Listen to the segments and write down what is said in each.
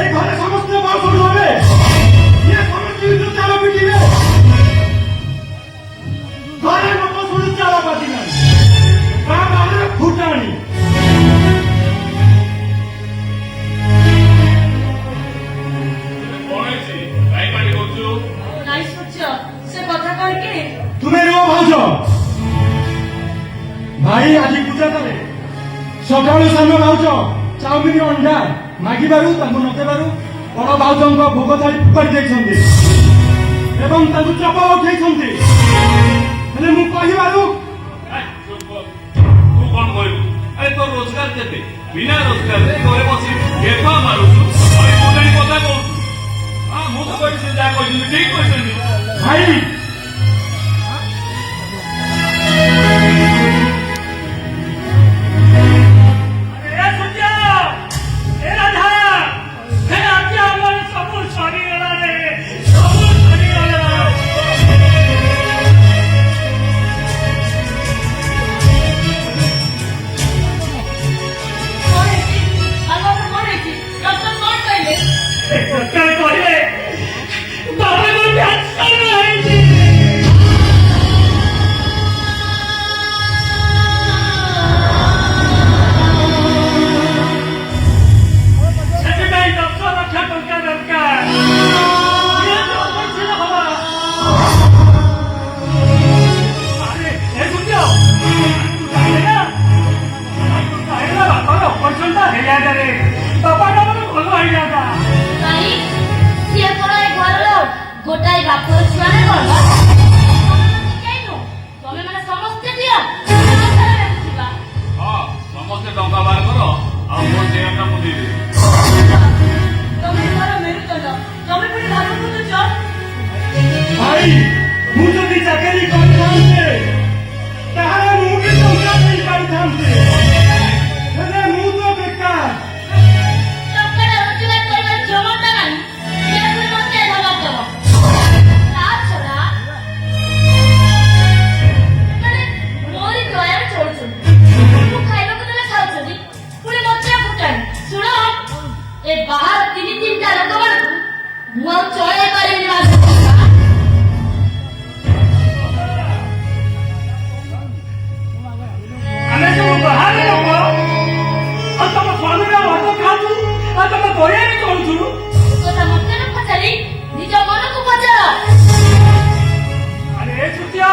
এই ঘরে সমস্ত বাসন হবে ইয়ে সমস্ত কিছু চালা পিটিবে ঘরের মতো শুধু চালা পাতি না বাবা ফুটানি তুমি ରୁହ ଭାଉଜ ଭାଇ ଆଜି ପୂଜା କଲେ ସକାଳୁ ସାନ ଭାଉଜ ଚାଉମିନ ଅଣ୍ଡା ମାଗିବାରୁ ତାଙ୍କୁ ନ ଦେବାରୁ ବଡ ଭାଉଜଙ୍କ ଭୋଗ ଥାଳି ଫୋପାଡ଼ି ଦେଇଛନ୍ତି ଏବଂ ତାଙ୍କୁ ଚାପ ଉଠେଇଛନ୍ତି ହେଲେ ମୁଁ କହିବାରୁ ତୁ କଣ କହିବୁ ଆରେ ତୋ ରୋଜଗାର କେତେ ବିନା ରୋଜଗାରରେ ଘରେ ବସି ଗେଫା ମାରୁଛୁ କଥା କହୁଛୁ ମୁଁ ତ କହିଛି ଯାହା କହିଛନ୍ତି ଠିକ କହିଛନ୍ତି ଭାଇ গোটাই বাপুর ছুয়ানে করবা কেনো তুমি মানে সমস্ত দিও হ্যাঁ সমস্ত টঙ্কা বার করো আর মোর দেহটা মু দিবি তুমি করো মেরুদণ্ড তুমি পুরি ভাগ বুঝুছ ভাই ମୁଁ ଯଦି ଚାକିରି କରିଥାନ୍ତେ ତାହେଲେ ମୁଁ ବି ଟଙ୍କା ଦେଇ ପାରିଥାନ୍ତେ ହେଲେ ମୁଁ ତ ବେକାର ଟଙ୍କାଟା ରୋଜଗାର କରିବାର କ୍ଷମତା ନାହିଁ ସେ ପୁଣି ମତେ ଧମକ ଦବ ତା ଛଡା ମାନେ ମୋରି ଦୟାରେ ଚଳୁଛନ୍ତି ମୁଁ ଖାଇବାକୁ ଦେଲେ ଖାଉଛନ୍ତି ପୁଣି ମତେ ଫୁଟାଣି ଶୁଣ ଏ ବାହାର ତିନିଟା ଲୋକମାନଙ୍କୁ ମୁଁ ଆଉ ଚଳେଇ ପାରିବିନି ଆମେ ସବୁ ବାହାରେ ଲୋକ ଆଉ ତମ ସ୍ୱାମୀର ଭାତ ଖାଉଛୁ ଆଉ ତମ ଦୟାରେ ଚଳୁଛୁ କଥା ମତେ ନ ପଚାରି ନିଜ ମନକୁ ପଚାର ଆରେ ଏ ଛୁଟିଆ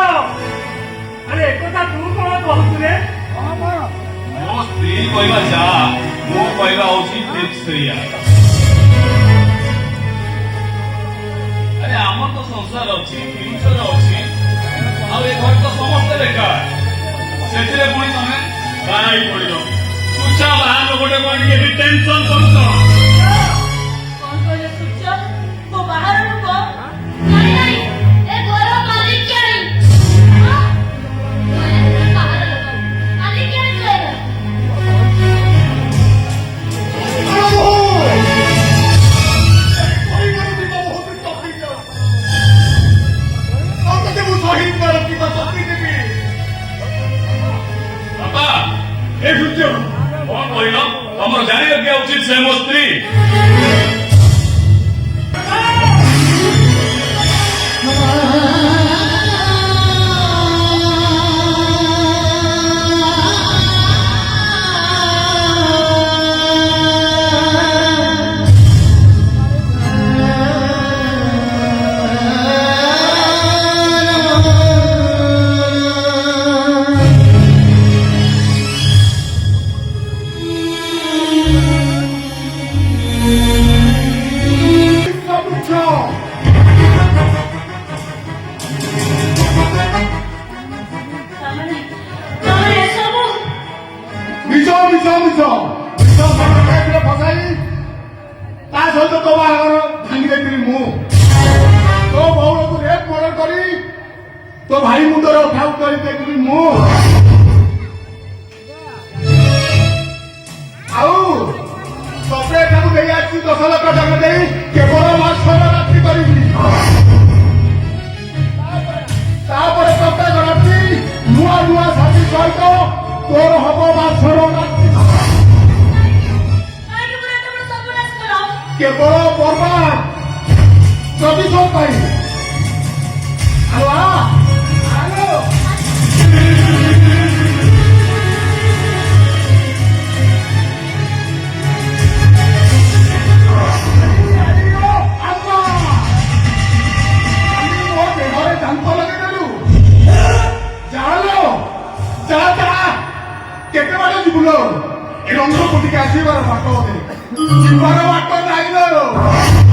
ଆରେ ଏକଥା ତୁ କଣ କହୁଛୁ ରେ ମୋ ସ୍ତ୍ରୀ କହିବା ଯାହା ମୋ କହିବା ହଉଛି ଠିକ ସେଇଆ ଆରେ ଆମର ତ ସଂସାର ଅଛି ଫ୍ୟୁଚର ଅଛି ଆଉ ଏ ଘରେ ତ ସମସ୍ତେ ବେକାର ସେଥିରେ ପୁଣି ତମେ ବାହା ହେଇ ପଡିଲ ତୁଚ୍ଛା ବାହା ଲୋକଟେ କଣ ଟିକେ ଟେନସନ କରୁଛ କଣ କହିଲେ ସୂର୍ଯ୍ୟ ମୋ ବାହାର ଲୋକ ନାଇଁ ନାଇଁ ଏ ଘର ମାଲିକାଣୀ ବାହାର ଲୋକ ମାଲିକାଣୀ କହିଲା ବାପା ଏ ସୂର୍ଯ୍ୟ କଣ କହିଲ ତମର ଜାଣି ରଖିବା ଉଚିତ ସେ ମୋ ସ୍ତ୍ରୀ तो भाई मुंडर उठाऊ कर मु आसी 10 लाख टका दे केवल मास्टर रात्रि करी तापर टका गणती नुआ नुआ साथी सहित तोर हब मास्टर रात्रि କେବଳ ବର୍ବାଦ ପ୍ରତିଶୋଧ ପାଇଁ। ଆଲୋ ଆଲୋ କେତେ ବାଟ ଯିବୁଲୋ? ଏ ରଙ୍ଗ କୋଟିକି ଆସିବାର ବାଟ ଯିବାର ବାଟ ନାହିଁ ଲୋ।